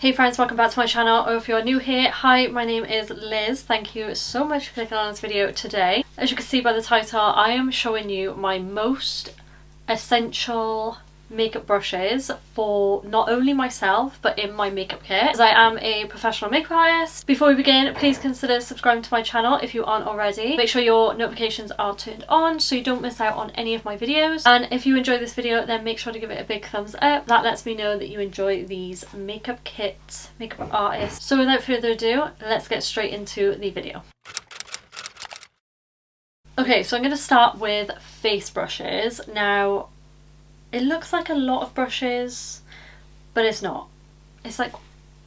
Hey friends, welcome back to my channel, or if you're new here, hi, my name is Liz. Thank you so much for clicking on this video today. As you can see by the title, I am showing you my most essential makeup brushes for not only myself but in my makeup kit, as I am a professional makeup artist. Before we begin, please consider subscribing to my channel if you aren't already. Make sure your notifications are turned on so you don't miss out on any of my videos, and if you enjoy this video then make sure to give it a big thumbs up. That lets me know that you enjoy these makeup kits, makeup artists. So without further ado, let's get straight into the video. Okay, so I'm going to start with face brushes. Now, it looks like a lot of brushes, but it's not. It's like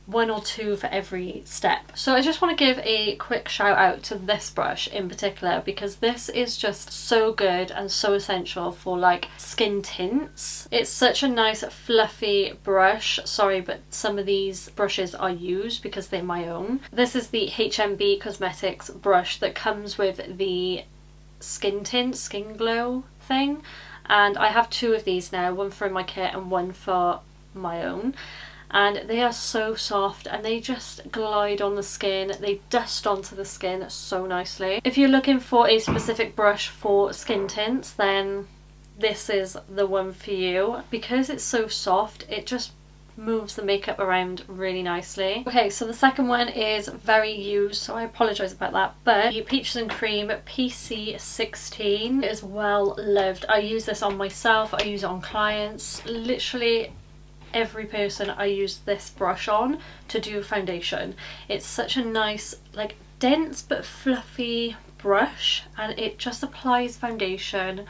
one or two for every step. So I just want to give a quick shout out to this brush in particular, because this is just so good and so essential for like skin tints. It's such a nice fluffy brush. Sorry, but some of these brushes are used because they're my own. This is the HMB Cosmetics brush that comes with the skin tint, skin glow thing. And I have two of these now, one for my kit and one for my own. And they are so soft and they just glide on the skin. They dust onto the skin so nicely. If you're looking for a specific brush for skin tints, then this is the one for you. Because it's so soft, it just moves the makeup around really nicely. Okay, so the second one is very used, so I apologise about that, but the Peaches and Cream PC16 is well loved. I use this on myself, I use it on clients, literally every person I use this brush on to do foundation. It's such a nice, like, dense but fluffy brush, and it just applies foundation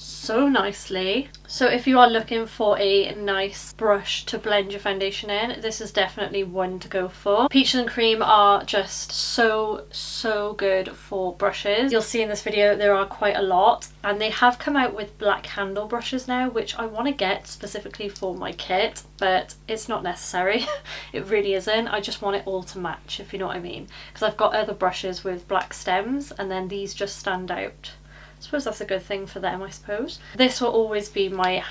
so nicely. So if you are looking for a nice brush to blend your foundation in, this is definitely one to go for. Peaches and Cream are just so good for brushes. You'll see in this video there are quite a lot, and they have come out with black handle brushes now, which I want to get specifically for my kit, but it's not necessary. It really isn't. I just want it all to match, if you know what I mean, because I've got other brushes with black stems and then these just stand out. I suppose that's a good thing for them, I suppose. This will always be my,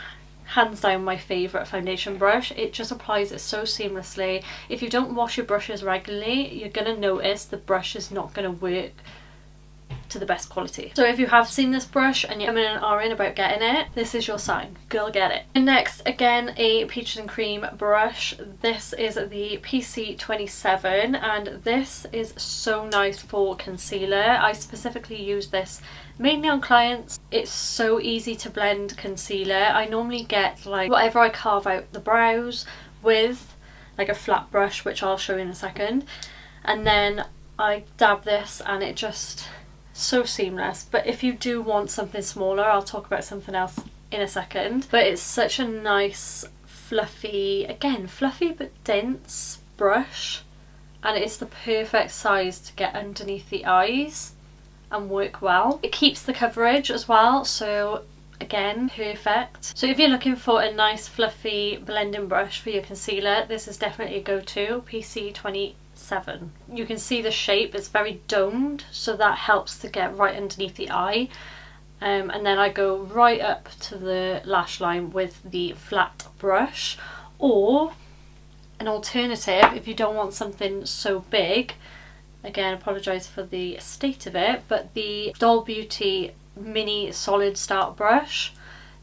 hands down, my favourite foundation brush. It just applies it so seamlessly. If you don't wash your brushes regularly, you're going to notice the brush is not going to work to the best quality. So if you have seen this brush and you're in about getting it, this is your sign. Go get it. And next, again, a Peaches and Cream brush. This is the PC27, and this is so nice for concealer. I specifically use this mainly on clients. It's so easy to blend concealer. I normally get like whatever I carve out the brows with, like a flat brush, which I'll show you in a second, and then I dab this and it just so seamless. But if you do want something smaller, I'll talk about something else in a second. But it's such a nice fluffy, again fluffy but dense brush, and it's the perfect size to get underneath the eyes and work well. It keeps the coverage as well, so again, perfect. So if you're looking for a nice fluffy blending brush for your concealer, this is definitely a go-to. PC27. You can see the shape, it's very domed, so that helps to get right underneath the eye. And then I go right up to the lash line with the flat brush. Or an alternative, if you don't want something so big, again, apologise for the state of it, but the Doll Beauty mini solid start brush.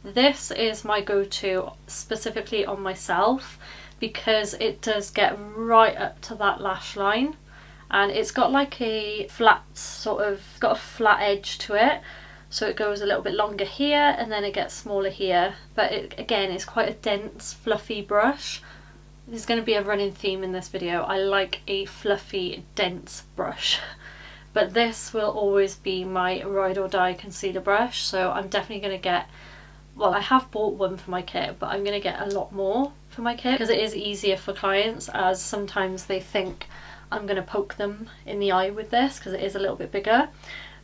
This is my go-to specifically on myself, because it does get right up to that lash line, and it's got like a flat sort of, got a flat edge to it, so it goes a little bit longer here and then it gets smaller here. But it, again, it's quite a dense fluffy brush. There's going to be a running theme in this video. I like a fluffy, dense brush. But this will always be my ride or die concealer brush, so I'm definitely going to get, well, I have bought one for my kit, but I'm going to get a lot more for my kit, because it is easier for clients, as sometimes they think I'm going to poke them in the eye with this because it is a little bit bigger.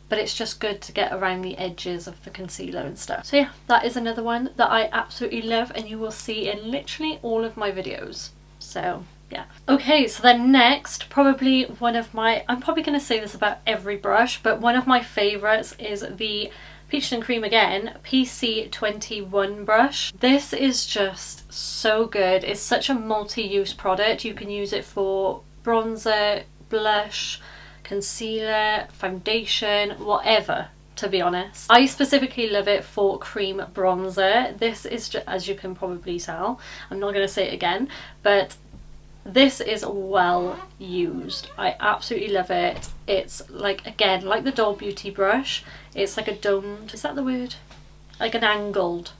But it's just good to get around the edges of the concealer and stuff. So yeah, that is another one that I absolutely love, and you will see in literally all of my videos. So yeah. Okay, so then next, probably one of my, I'm probably going to say this about every brush, but one of my favourites is the Peaches and Cream again, PC21 brush. This is just so good. It's such a multi-use product. You can use it for bronzer, blush, concealer, foundation, whatever, to be honest. I specifically love it for cream bronzer. This is just, as you can probably tell, I'm not going to say it again, but this is well used. I absolutely love it. It's like, again, like the Doll Beauty brush. It's like a domed, is that the word? Like an angled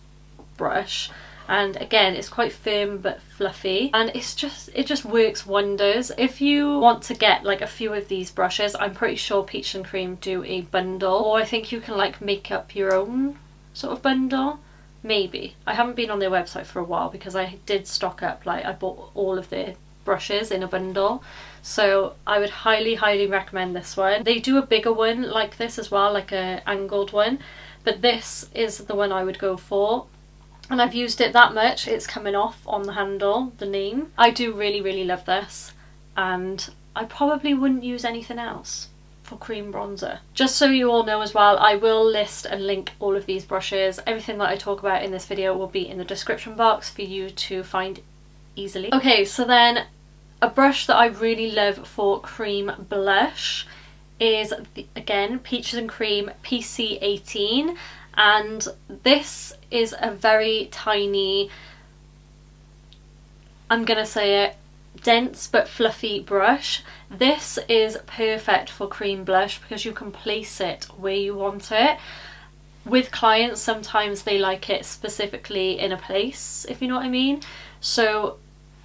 brush. And again, it's quite firm but fluffy, and it just works wonders. If you want to get like a few of these brushes, I'm pretty sure Peach and Cream do a bundle, or I think you can like make up your own sort of bundle. Maybe. I haven't been on their website for a while because I did stock up, like I bought all of their brushes in a bundle, so I would highly recommend this one. They do a bigger one like this as well, like a angled one, but this is the one I would go for. And I've used it that much, it's coming off on the handle, the name. I do really love this, and I probably wouldn't use anything else for cream bronzer. Just so you all know as well, I will list and link all of these brushes. Everything that I talk about in this video will be in the description box for you to find easily. Okay, so then a brush that I really love for cream blush is, again, Peaches and Cream PC18. And this is a very tiny, I'm gonna say it, dense but fluffy brush. This is perfect for cream blush because you can place it where you want it. With clients, sometimes they like it specifically in a place, if you know what I mean. So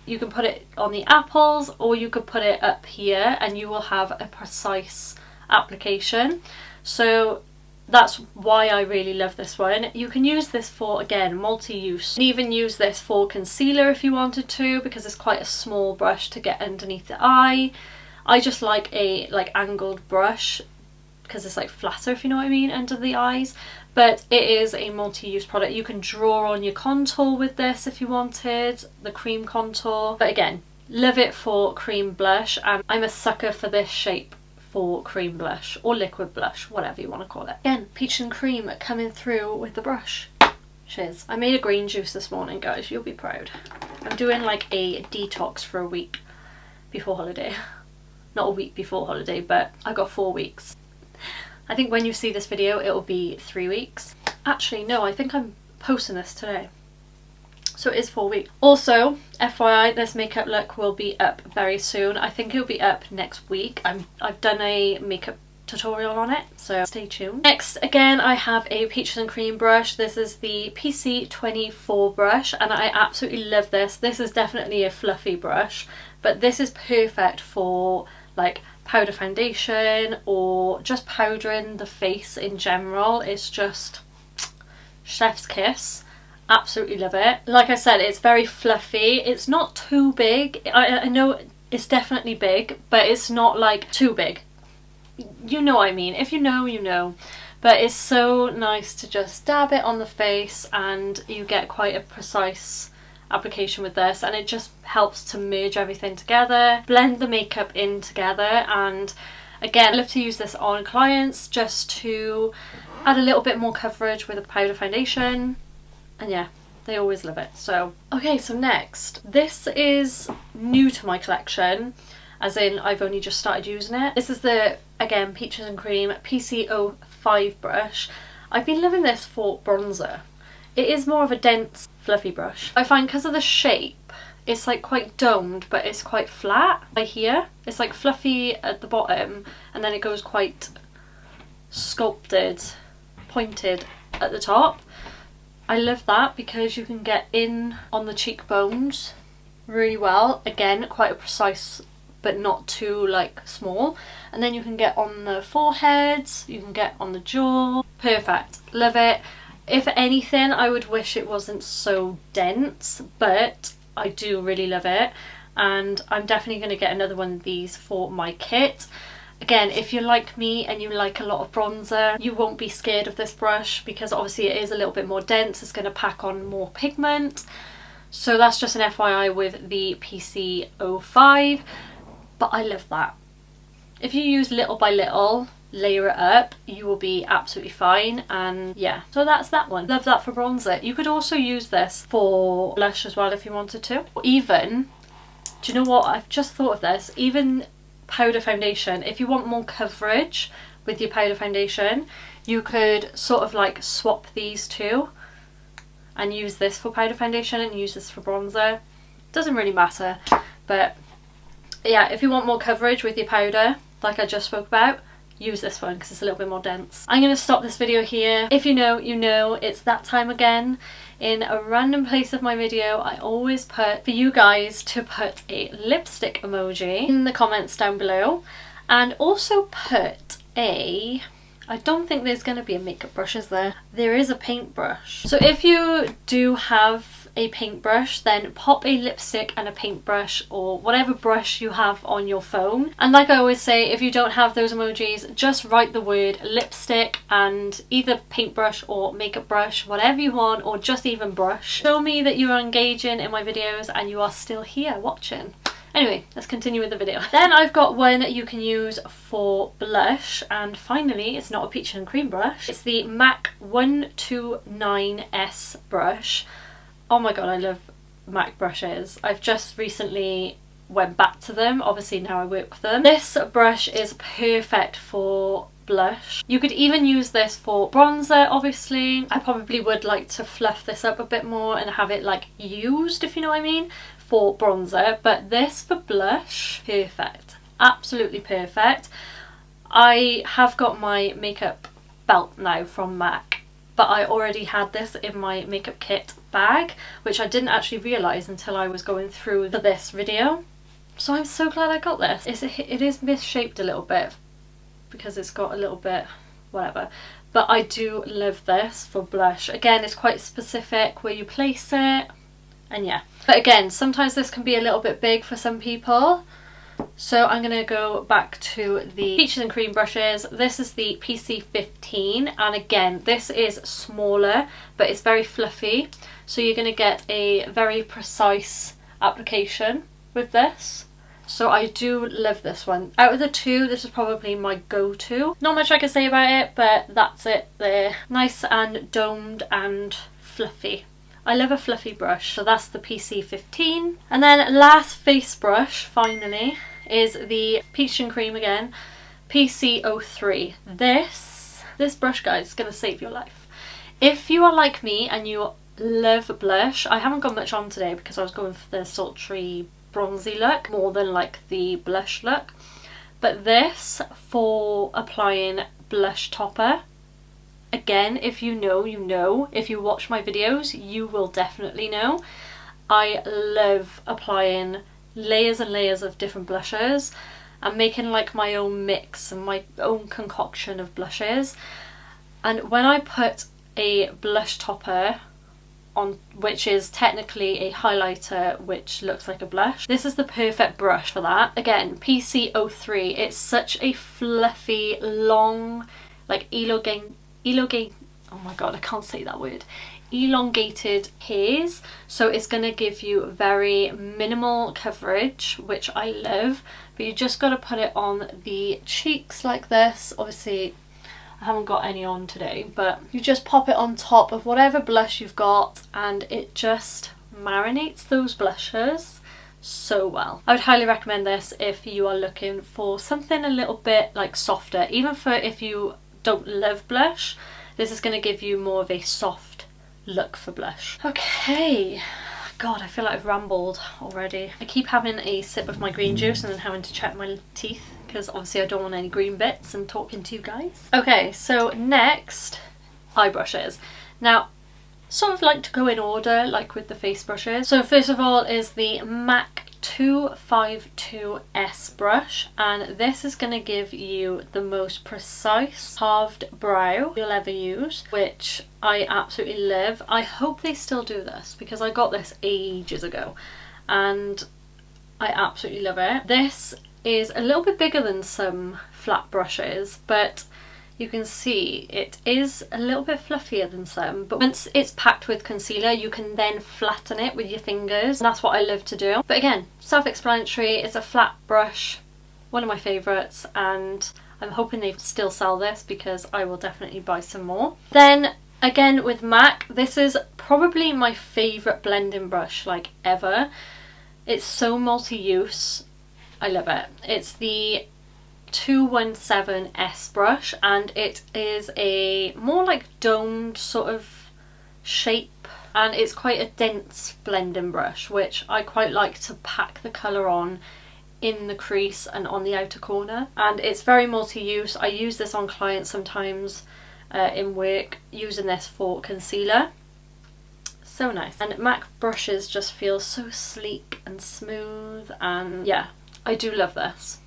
you can put it on the apples, or you could put it up here and you will have a precise application. So that's why I really love this one. You can use this for, again, multi-use. You can even use this for concealer if you wanted to, because it's quite a small brush to get underneath the eye. I just like a angled brush because it's like flatter, if you know what I mean, under the eyes. But it is a multi-use product. You can draw on your contour with this if you wanted, the cream contour. But again, love it for cream blush, and I'm a sucker for this shape for cream blush or liquid blush, whatever you want to call it. Again, Peach and Cream coming through with the brush. Cheers. I made a green juice this morning, guys, you'll be proud. I'm doing like a detox for a week before holiday. Not a week before holiday, but I got 4 weeks. I think when you see this video it'll be 3 weeks. Actually no, I think I'm posting this today. So it is 4 weeks. Also, FYI, this makeup look will be up very soon. I think it'll be up next week. I've done a makeup tutorial on it, so stay tuned. Next, again, I have a Peaches and Cream brush. This is the PC24 brush, and I absolutely love this. This is definitely a fluffy brush, but this is perfect for like powder foundation or just powdering the face in general. It's just chef's kiss. Absolutely love it. Like I said, it's very fluffy. It's not too big. I know it's definitely big, but it's not like too big. You know what I mean. If you know, you know. But it's so nice to just dab it on the face and you get quite a precise application with this, and it just helps to merge everything together, blend the makeup in together. And again, I love to use this on clients just to add a little bit more coverage with a powder foundation. And yeah, they always love it. So, okay, so next, this is new to my collection, as in I've only just started using it. This is the, again, Peaches and Cream PC05 brush. I've been loving this for bronzer. It is more of a dense, fluffy brush. I find because of the shape, it's like quite domed, but it's quite flat. Right here, it's like fluffy at the bottom, and then it goes quite sculpted, pointed at the top. I love that because you can get in on the cheekbones really well. Again, quite a precise but not too like small. And then you can get on the forehead, you can get on the jaw. Perfect. Love it. If anything, I would wish it wasn't so dense, but I do really love it. And I'm definitely going to get another one of these for my kit. Again, if you're like me and you like a lot of bronzer, you won't be scared of this brush because obviously it is a little bit more dense. It's going to pack on more pigment. So that's just an FYI with the PC05. But I love that. If you use little by little, layer it up, you will be absolutely fine. And yeah, so that's that one. Love that for bronzer. You could also use this for blush as well if you wanted to. Or even, do you know what, I've just thought of this, even powder foundation, if you want more coverage with your powder foundation, you could sort of like swap these two and use this for powder foundation and use this for bronzer. Doesn't really matter, but yeah, if you want more coverage with your powder, like I just spoke about, use this one because it's a little bit more dense. I'm going to stop this video here. If you know, you know. It's that time again. In a random place of my video, I always put for you guys to put a lipstick emoji in the comments down below, and also put a, I don't think there's going to be a makeup brush, is there? There is a paintbrush. So if you do have a paintbrush, then pop a lipstick and a paintbrush or whatever brush you have on your phone. And like I always say, if you don't have those emojis, just write the word lipstick and either paintbrush or makeup brush, whatever you want, or just even brush. Show me that you are engaging in my videos and you are still here watching. Anyway, let's continue with the video. Then I've got one you can use for blush, and finally it's not a peach and cream brush. It's the MAC 129S brush. Oh my god, I love MAC brushes. I've just recently went back to them, obviously now I work with them. This brush is perfect for blush. You could even use this for bronzer, obviously. I probably would like to fluff this up a bit more and have it like used, if you know what I mean, for bronzer, but this for blush, perfect. Absolutely perfect. I have got my makeup belt now from MAC, but I already had this in my makeup kit bag, which I didn't actually realise until I was going through for this video. So I'm so glad I got this. It is misshaped a little bit because it's got a little bit whatever, but I do love this for blush. Again, it's quite specific where you place it, and yeah. But again, sometimes this can be a little bit big for some people. So I'm going to go back to the peaches and cream brushes. This is the PC15, and again, this is smaller, but it's very fluffy. So you're going to get a very precise application with this. So I do love this one. Out of the two, this is probably my go-to. Not much I can say about it, but that's it there. Nice and domed and fluffy. I love a fluffy brush, so that's the PC15. And then last face brush, finally, is the Peach and Cream again, PC03. This brush, guys, is going to save your life. If you are like me and you love blush, I haven't got much on today because I was going for the sultry bronzy look more than like the blush look. But this for applying blush topper, again, if you know, you know. If you watch my videos, you will definitely know. I love applying layers and layers of different blushes and making like my own mix and my own concoction of blushes. And when I put a blush topper on, which is technically a highlighter which looks like a blush, this is the perfect brush for that. Again, PC03, it's such a fluffy, long, like elongated, oh my god, I can't say that word, elongated hairs, so it's going to give you very minimal coverage, which I love. But you just got to put it on the cheeks like this. Obviously I haven't got any on today, but you just pop it on top of whatever blush you've got and it just marinates those blushes so well. I would highly recommend this if you are looking for something a little bit like softer, even for if you don't love blush. This is going to give you more of a soft look for blush. Okay, god, I feel like I've rambled already. I keep having a sip of my green juice and then having to check my teeth because obviously I don't want any green bits and talking to you guys. Okay, so next, eye brushes. Now, sort of like to go in order like with the face brushes. So first of all is the MAC 252S brush, and this is going to give you the most precise carved brow you'll ever use, which I absolutely love. I hope they still do this because I got this ages ago and I absolutely love it. This is a little bit bigger than some flat brushes, but you can see it is a little bit fluffier than some, but once it's packed with concealer you can then flatten it with your fingers, and that's what I love to do. But again, self-explanatory, it's a flat brush, one of my favourites, and I'm hoping they still sell this because I will definitely buy some more. Then again with MAC, this is probably my favourite blending brush like ever. It's so multi-use. I love it. It's the 217S brush, and it is a more like domed sort of shape, and it's quite a dense blending brush, which I quite like to pack the colour on in the crease and on the outer corner. And it's very multi-use. I use this on clients sometimes in work, using this for concealer. So nice. And MAC brushes just feel so sleek and smooth, and yeah, I do love this.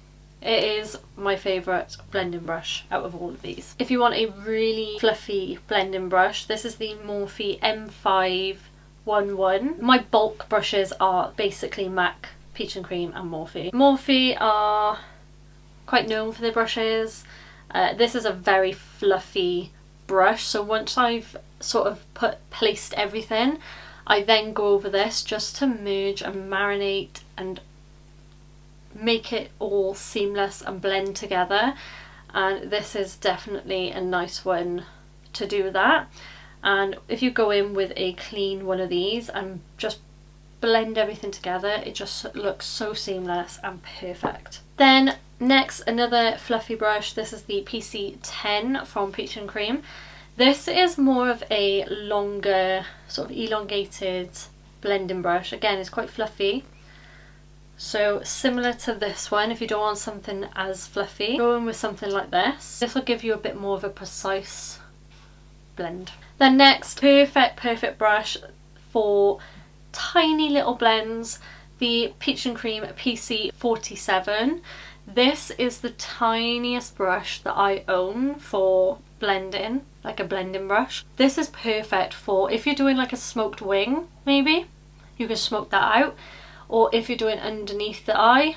It is my favourite blending brush out of all of these. If you want a really fluffy blending brush, this is the Morphe M511. My bulk brushes are basically MAC, Peach and Cream and Morphe. Morphe are quite known for their brushes. This is a very fluffy brush, so once I've sort of placed everything, I then go over this just to merge and marinate and make it all seamless and blend together, and this is definitely a nice one to do that. And if you go in with a clean one of these and just blend everything together, it just looks so seamless and perfect. Then next, another fluffy brush. This is the PC10 from Peach and Cream. This is more of a longer sort of elongated blending brush. Again, it's quite fluffy. So similar to this one, if you don't want something as fluffy, go in with something like this. This will give you a bit more of a precise blend. Then next, perfect brush for tiny little blends, the Peach and Cream PC47. This is the tiniest brush that I own for blending, like a blending brush. This is perfect for if you're doing like a smoked wing, maybe you can smoke that out. Or if you're doing underneath the eye,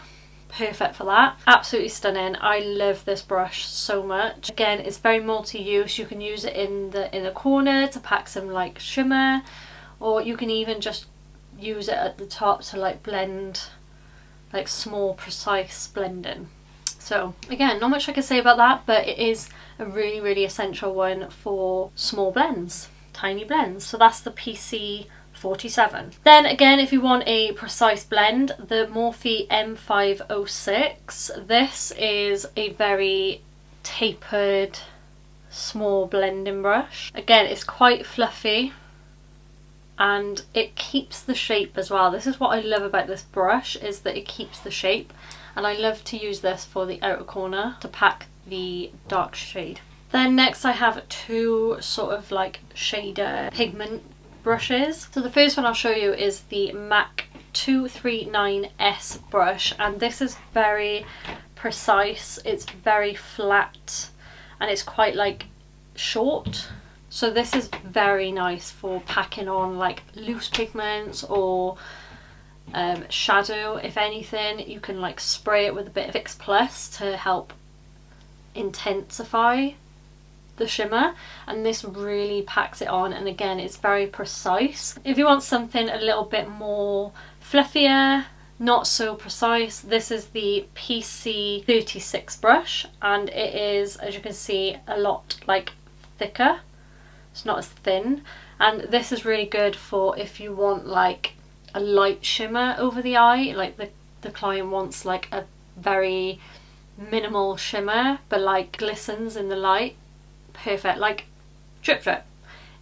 perfect for that. Absolutely stunning. I love this brush so much. Again, it's very multi-use. You can use it in the corner to pack some like shimmer, or you can even just use it at the top to like blend, like small precise blending. So again, not much I can say about that, but it is a really essential one for small blends, tiny blends. So that's the PC47. Then again, if you want a precise blend, the Morphe M506. This is a very tapered, small blending brush. Again, it's quite fluffy and it keeps the shape as well. This is what I love about this brush, is that it keeps the shape, and I love to use this for the outer corner to pack the dark shade. Then next I have two sort of like shader pigment brushes. So the first one I'll show you is the MAC 239S brush, and this is very precise. It's very flat and it's quite like short. So this is very nice for packing on like loose pigments or shadow. If anything, you can like spray it with a bit of Fix Plus to help intensify the shimmer, and this really packs it on, and again it's very precise. If you want something a little bit more fluffier, not so precise, this is the PC36 brush, and it is, as you can see, a lot like thicker. It's not as thin, and this is really good for if you want like a light shimmer over the eye, like the client wants like a very minimal shimmer but like glistens in the light. Perfect, like drip drip.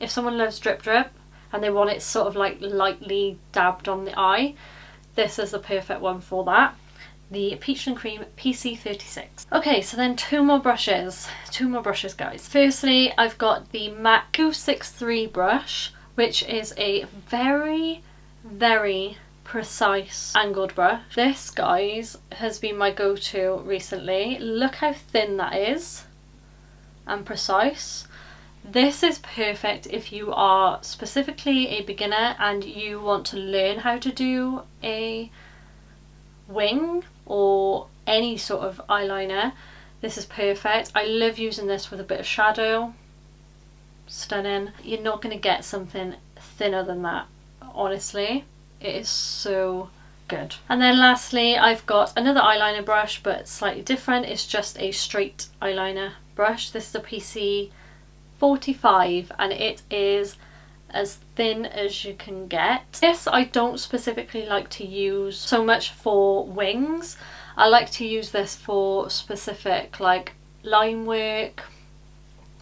If someone loves drip drip and they want it sort of like lightly dabbed on the eye, this is the perfect one for that. The Peach and Cream PC36. Okay, so then two more brushes guys. Firstly, I've got the MAC 263 brush, which is a very precise angled brush. This, guys, has been my go-to recently. Look how thin that is and precise. This is perfect if you are specifically a beginner and you want to learn how to do a wing or any sort of eyeliner. This is perfect. I love using this with a bit of shadow. Stunning. You're not going to get something thinner than that, honestly. It is so good. And then lastly, I've got another eyeliner brush, but slightly different. It's just a straight eyeliner brush. This is a PC 45 and it is as thin as you can get. This I don't specifically like to use so much for wings. I like to use this for specific like line work,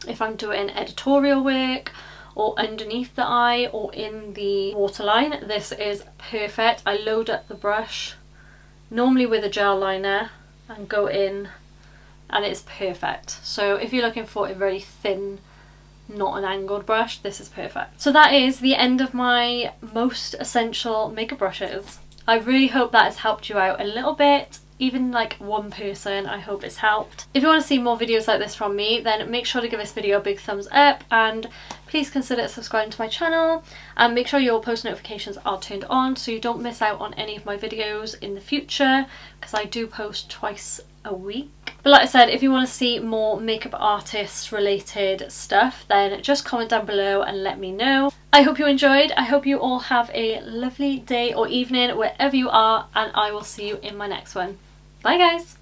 if I'm doing editorial work, or underneath the eye or in the waterline. This is perfect. I load up the brush normally with a gel liner and go in, and it's perfect. So if you're looking for a very thin, not an angled brush, this is perfect. So that is the end of my most essential makeup brushes. I really hope that has helped you out a little bit. Even like one person, I hope it's helped. If you want to see more videos like this from me, then make sure to give this video a big thumbs up, and please consider subscribing to my channel, and make sure your post notifications are turned on so you don't miss out on any of my videos in the future, because I do post twice a week. But like I said, if you want to see more makeup artist related stuff, then just comment down below and let me know. I hope you enjoyed. I hope you all have a lovely day or evening wherever you are, and I will see you in my next one. Bye guys!